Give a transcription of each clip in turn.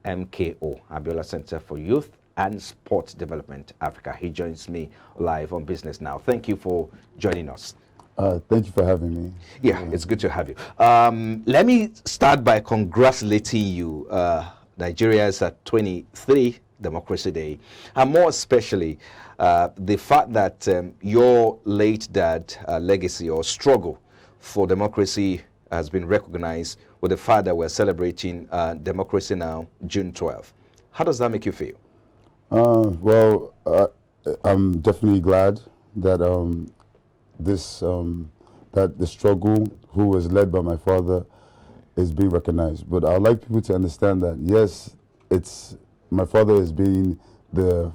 MKO, Abiola Center for Youth and Sports Development Africa. He joins me live on Business Now. Thank you for joining us. Thank you for having me. Yeah, it's good to have you. Let me start by congratulating you. Nigeria is at 23 Democracy Day, and more especially the fact that your late dad legacy or struggle for democracy has been recognized with the fact that we're celebrating Democracy Now, June 12th. How does that make you feel? Well, I'm definitely glad that that the struggle who was led by my father is being recognized. But I'd like people to understand that yes, my father is being the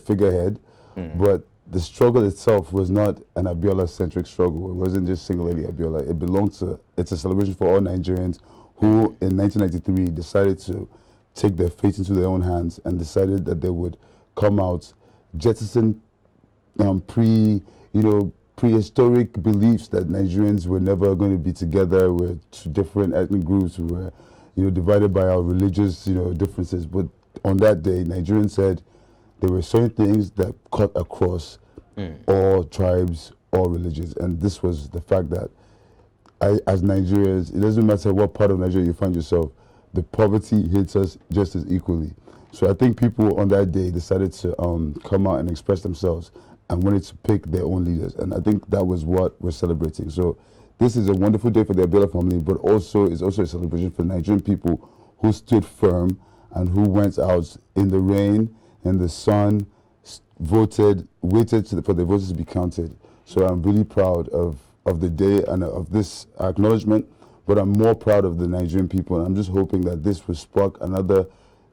figurehead, but the struggle itself was not an Abiola-centric struggle. It wasn't just singularly Abiola. It's a celebration for all Nigerians who in 1993 decided to take their fate into their own hands and decided that they would come out, jettison prehistoric beliefs that Nigerians were never going to be together. We're two different ethnic groups. We were, divided by our religious, differences. But on that day, Nigerians said there were certain things that cut across all tribes, all religions, and this was the fact that as Nigerians, it doesn't matter what part of Nigeria you find yourself, the poverty hits us just as equally. So I think people on that day decided to come out and express themselves and wanted to pick their own leaders. And I think that was what we're celebrating. So this is a wonderful day for the Abiola family, but also it's also a celebration for Nigerian people who stood firm and who went out in the rain, in the sun, voted, waited for the votes to be counted. So I'm really proud of the day and of this acknowledgement, but I'm more proud of the Nigerian people. And I'm just hoping that this will spark another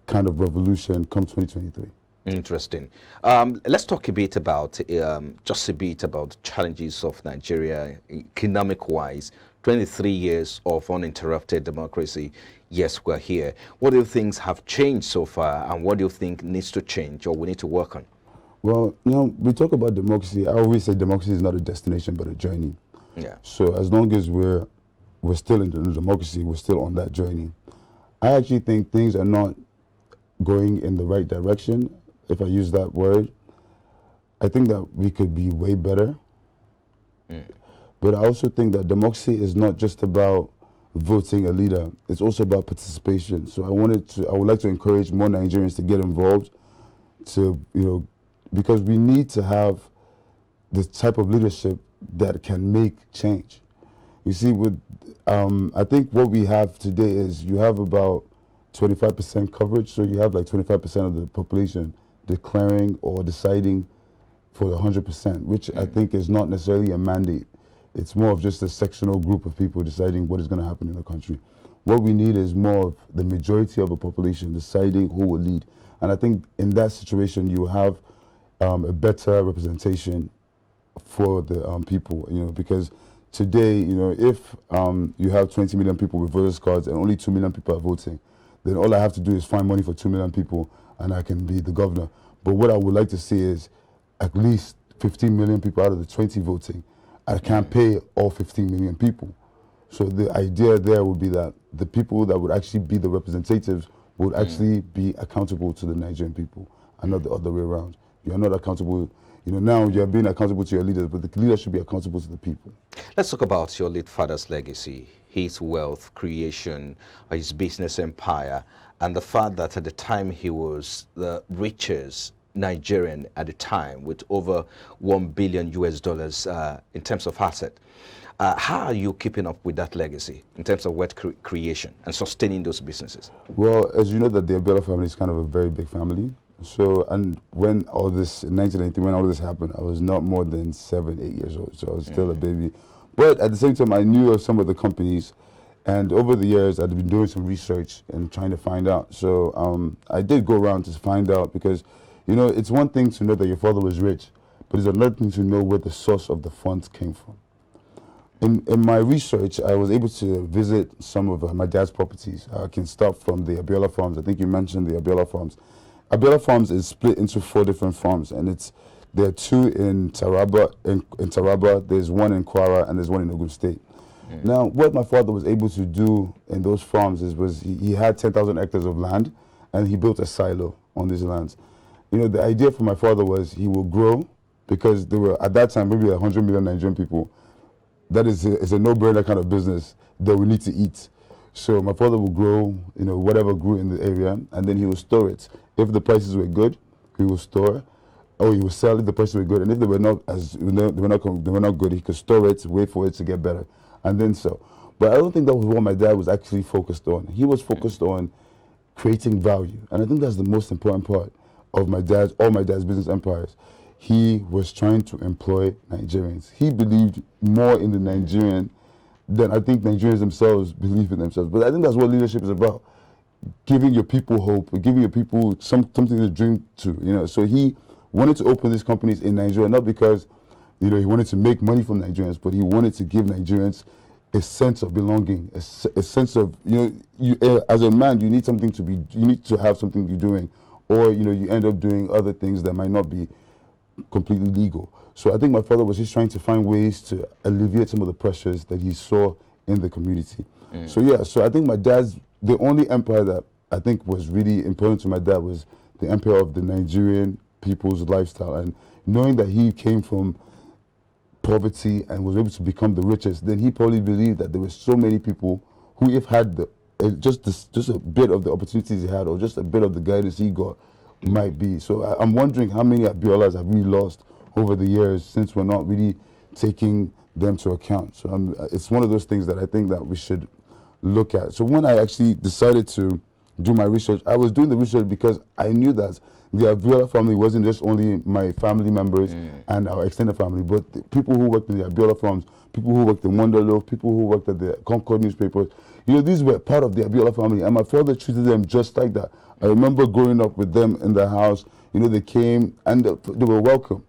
kind of revolution come 2023. Interesting. Let's talk a bit about, the challenges of Nigeria economic-wise. 23 years of uninterrupted democracy. Yes, we're here. What do you think have changed so far, and what do you think needs to change or we need to work on? Well, we talk about democracy. I always say democracy is not a destination, but a journey. Yeah. So as long as we're still in the democracy, we're still on that journey. I actually think things are not going in the right direction, if I use that word. I think that we could be way better. But I also think that democracy is not just about voting a leader. It's also about participation. So I would like to encourage more Nigerians to get involved, because we need to have the type of leadership that can make change. You see, I think what we have today is you have about 25% coverage, so you have like 25% of the population declaring or deciding for the 100%, which I think is not necessarily a mandate. It's more of just a sectional group of people deciding what is going to happen in the country. What we need is more of the majority of the population deciding who will lead. And I think in that situation, you have a better representation for the people, because today, if you have 20 million people with voters cards and only 2 million people are voting, then all I have to do is find money for 2 million people and I can be the governor. But what I would like to see is at least 15 million people out of the 20 voting. I can't pay all 15 million people. So the idea there would be that the people that would actually be the representatives would actually be accountable to the Nigerian people and not the other way around. You are not accountable. Now you're being accountable to your leaders, but the leaders should be accountable to the people. Let's talk about your late father's legacy, his wealth creation, his business empire, and the fact that at the time he was the richest Nigerian at the time with over $1 billion in terms of asset. How are you keeping up with that legacy in terms of wealth creation and sustaining those businesses? Well, as you know, that the Abiola family is kind of a very big family. So, and when all this, in 1990, when all this happened, I was not more than 7, 8 years old. So I was still a baby. But at the same time, I knew of some of the companies. And over the years, I'd been doing some research and trying to find out. So I did go around to find out because, it's one thing to know that your father was rich, but it's another thing to know where the source of the funds came from. In my research, I was able to visit some of my dad's properties. I can start from the Abiola farms. I think you mentioned the Abiola farms. Abiola farms is split into 4 different farms, and there are 2 in Taraba. In Taraba, there's 1 in Kwara, and there's 1 in Ogun State. Now, what my father was able to do in those farms was he had 10,000 hectares of land, and he built a silo on these lands. You know, the idea for my father was he will grow, because there were, at that time, maybe 100 million Nigerian people. That is a no-brainer kind of business that we need to eat. So my father will grow, you know, whatever grew in the area, and then he will store it. If the prices were good, he will store, or he will sell if the prices were good. And if they were not good, he could store it, wait for it to get better, and then sell. But I don't think that was what my dad was actually focused on. He was focused on creating value, and I think that's the most important part of all my dad's business empires. He was trying to employ Nigerians. He believed more in the Nigerian than I think Nigerians themselves believe in themselves. But I think that's what leadership is about: giving your people hope, giving your people something to dream to. You know, so he wanted to open these companies in Nigeria, not because, you know, he wanted to make money from Nigerians, but he wanted to give Nigerians a sense of belonging, a sense of, you know, as a man, you need to have something you're doing, or, you know, you end up doing other things that might not be completely legal. So I think my father was just trying to find ways to alleviate some of the pressures that he saw in the community. So yeah, so I think the only empire that I think was really important to my dad was the empire of the Nigerian people's lifestyle. And knowing that he came from poverty and was able to become the richest, then he probably believed that there were so many people who, if had just a bit of the opportunities he had, or just a bit of the guidance he got, might be. So I'm wondering how many Abiola'S have we lost over the years, since we're not really taking them to account. So it's one of those things that I think that we should look at. So when I actually decided to do my research, I was doing the research because I knew that the Abiola family wasn't just only my family members and our extended family, but the people who worked in the Abiola farms, people who worked in Wonderloaf, people who worked at the Concord newspapers. You know, these were part of the Abiola family, and my father treated them just like that. I remember growing up with them in the house. You know, they came and they were welcome.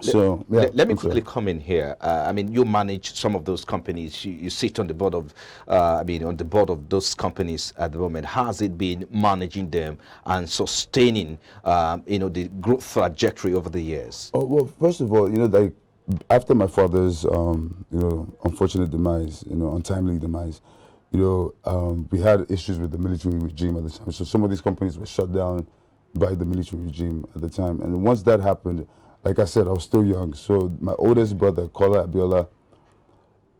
So yeah, let me quickly come in here. I mean, you manage some of those companies. You sit on the board of, on the board of those companies at the moment. How has it been managing them and sustaining, the growth trajectory over the years? Oh, well, first of all, you know, like after my father's, unfortunate demise, untimely demise, we had issues with the military regime at the time. So some of these companies were shut down by the military regime at the time. And once that happened, like I said, I was still young. So my oldest brother, Kola Abiola,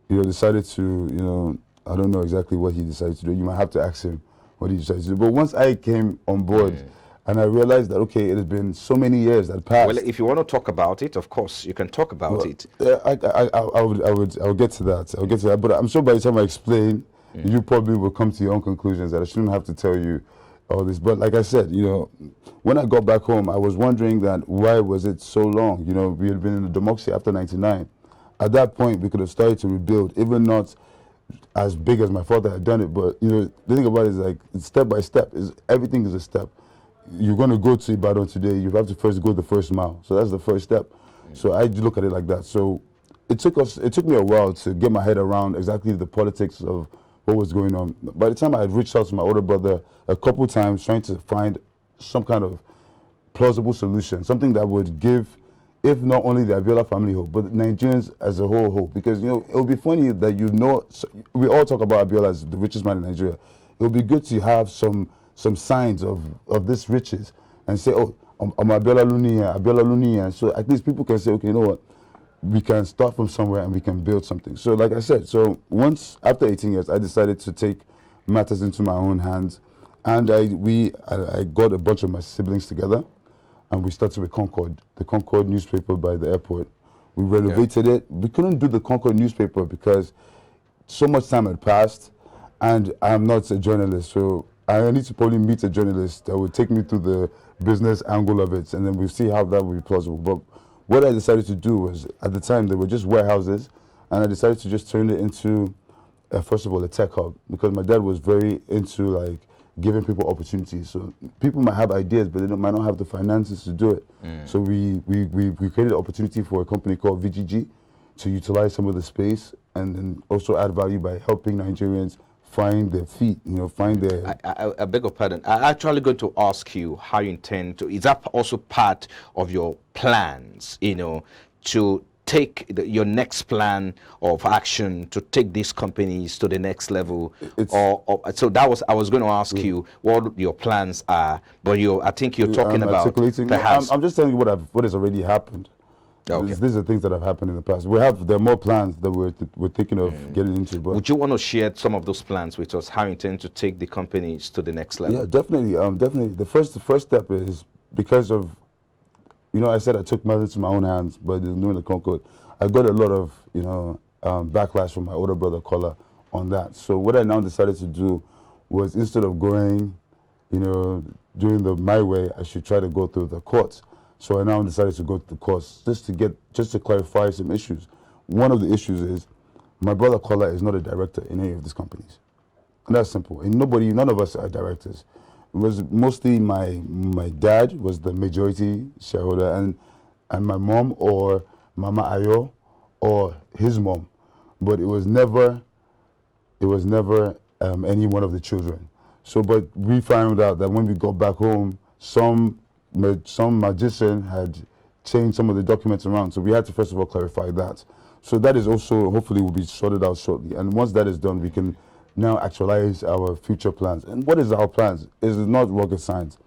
decided to, I don't know exactly what he decided to do. You might have to ask him what he decided to do. But once I came on board, and I realized that, okay, it has been so many years that passed. Well, if you want to talk about it, of course, you can talk about it. I would get to that. I'll get to that. But I'm sure by the time I explain, you probably will come to your own conclusions that I shouldn't have to tell you all this. But like I said, when I got back home, I was wondering that why was it so long? We had been in a democracy after 99. At that point, we could have started to rebuild, even not as big as my father had done it. But, the thing about it is like step by step. Everything is a step. You're going to go to Ibadan today, you have to first go the first mile. So that's the first step. So I look at it like that. So it took me a while to get my head around exactly the politics of what was going on. By the time I had reached out to my older brother a couple times trying to find some kind of plausible solution, something that would give, if not only the Abiola family hope, but Nigerians as a whole hope. Because, it would be funny that we all talk about Abiola as the richest man in Nigeria. It would be good to have some signs of this riches and say, oh, I'm Abiola Lunia. So at least people can say, okay, you know what? We can start from somewhere and we can build something. So like I said, once after 18 years, I decided to take matters into my own hands, and I got a bunch of my siblings together, and we started with Concord, the Concord newspaper by the airport. We renovated it. We couldn't do the Concord newspaper because so much time had passed, and I'm not a journalist, so I need to probably meet a journalist that would take me through the business angle of it, and then we'll see how that would be plausible. But what I decided to do was, at the time, they were just warehouses, and I decided to just turn it into, first of all, a tech hub, because my dad was very into, like, giving people opportunities. So people might have ideas, but they might not have the finances to do it. So we created an opportunity for a company called VGG to utilize some of the space and then also add value by helping Nigerians find their feet, find their... I beg your pardon. I'm actually going to ask you how you intend to... Is that also part of your plans, to take your next plan of action to take these companies to the next level? So that was, I was going to ask you what your plans are, but I think you're talking about perhaps. I'm just telling you what has already happened. Okay. These are things that have happened in the past. There are more plans that we're thinking of getting into. But would you want to share some of those plans with us? How you intend to take the companies to the next level? Yeah, definitely. Definitely. The first step is because of, I said I took matters into my own hands, but doing the Concord, I got a lot of, backlash from my older brother, Kola, on that. So what I now decided to do was, instead of going, doing my way, I should try to go through the courts. So I now decided to go to the courts just to clarify some issues. One of the issues is my brother Kola is not a director in any of these companies. And that's simple. And none of us are directors. It was mostly my dad was the majority shareholder, and my mom or Mama Ayo or his mom. But it was never any one of the children. So, but we found out that when we got back home, some magician had changed some of the documents around. So we had to first of all clarify that. So that is also, hopefully, will be sorted out shortly. And once that is done, we can now actualize our future plans. And what is our plans? It's not rocket science.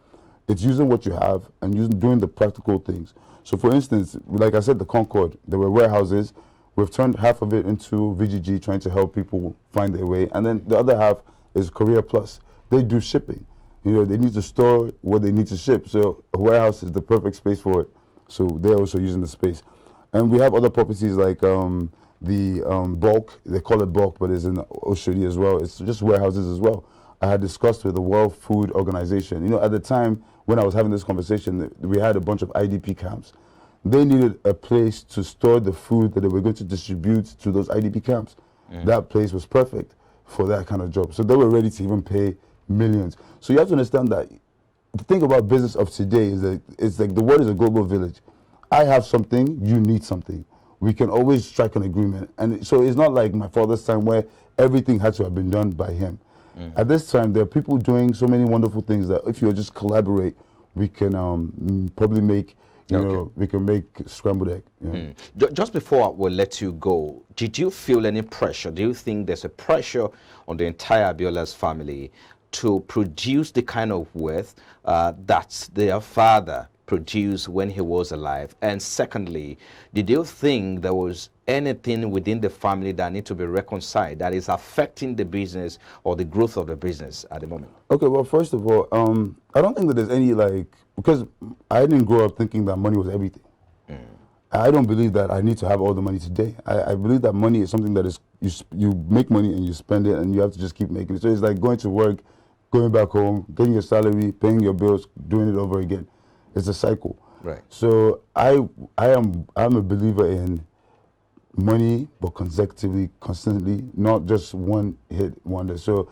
It's using what you have and doing the practical things. So for instance, like I said, the Concord, there were warehouses. We've turned half of it into VGG, trying to help people find their way. And then the other half is Career Plus. They do shipping. They need to store what they need to ship. So a warehouse is the perfect space for it. So they're also using the space. And we have other properties like the bulk, they call it bulk, but it's in Oshodi as well. It's just warehouses as well. I had discussed with the World Food Organization. At the time when I was having this conversation, we had a bunch of IDP camps. They needed a place to store the food that they were going to distribute to those IDP camps. That place was perfect for that kind of job. So they were ready to even pay millions. So you have to understand that the thing about business of today is that it's like the world is a global village. I have something, you need something. We can always strike an agreement. And so it's not like my father's time where everything had to have been done by him. At this time, there are people doing so many wonderful things that if you just collaborate, we can probably make, we can make scrambled egg. Just before we'll let you go, did you feel any pressure? Do you think there's a pressure on the entire Abiola'S family to produce the kind of wealth that their father produced when he was alive? And secondly, did you think there was anything within the family that need to be reconciled that is affecting the business or the growth of the business at the moment? Okay, well, first of all, I don't think that there's any because I didn't grow up thinking that money was everything. I don't believe that I need to have all the money today. I believe that money is something that is, you make money and you spend it and you have to just keep making it. So it's like going to work, going back home, getting your salary, paying your bills, doing it over again. It's a cycle. Right. So I'm a believer in money, but consecutively, constantly, not just one hit wonder. So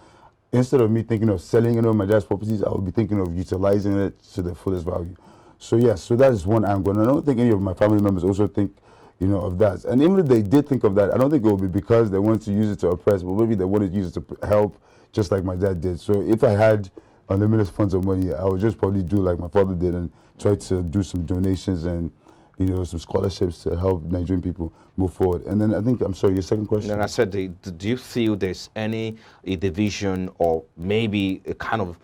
instead of me thinking of selling any of my dad's properties, I would be thinking of utilizing it to the fullest value. So yes, so that is one angle. And I don't think any of my family members also think, of that. And even if they did think of that, I don't think it would be because they wanted to use it to oppress, but maybe they wanted to use it to help, just like my dad did. So if I had unlimited funds of money, I would just probably do like my father did and try to do some donations and some scholarships to help Nigerian people move forward. And then I think, I'm sorry, your second question? And I said, do you feel there's any division or maybe a kind of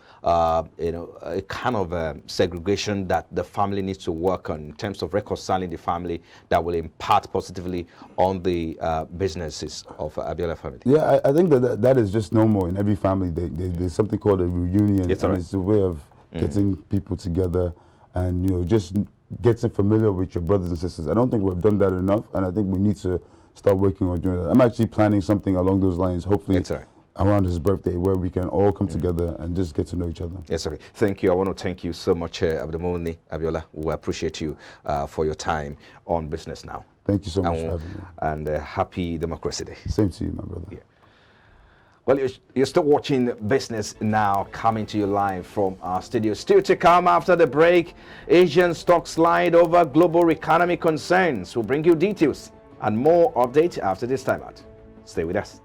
segregation that the family needs to work on in terms of reconciling the family that will impact positively on the businesses of Abiola family? Yeah, I think that is just normal in every family. There's something called a reunion, yes, and it's a way of getting people together and just getting familiar with your brothers and sisters. I don't think we've done that enough, and I think we need to start working on doing that. I'm actually planning something along those lines, hopefully around his birthday, where we can all come together and just get to know each other. Yes, okay. Thank you. I want to thank you so much, Abdulmuni Abiola. We appreciate you for your time on Business Now. Thank you so much for having me. And happy Democracy Day. Same to you, my brother. Yeah. Well, you're still watching Business Now, coming to you live from our studio. Still to come after the break, Asian stocks slide over global economic concerns. We'll bring you details and more updates after this time out. Stay with us.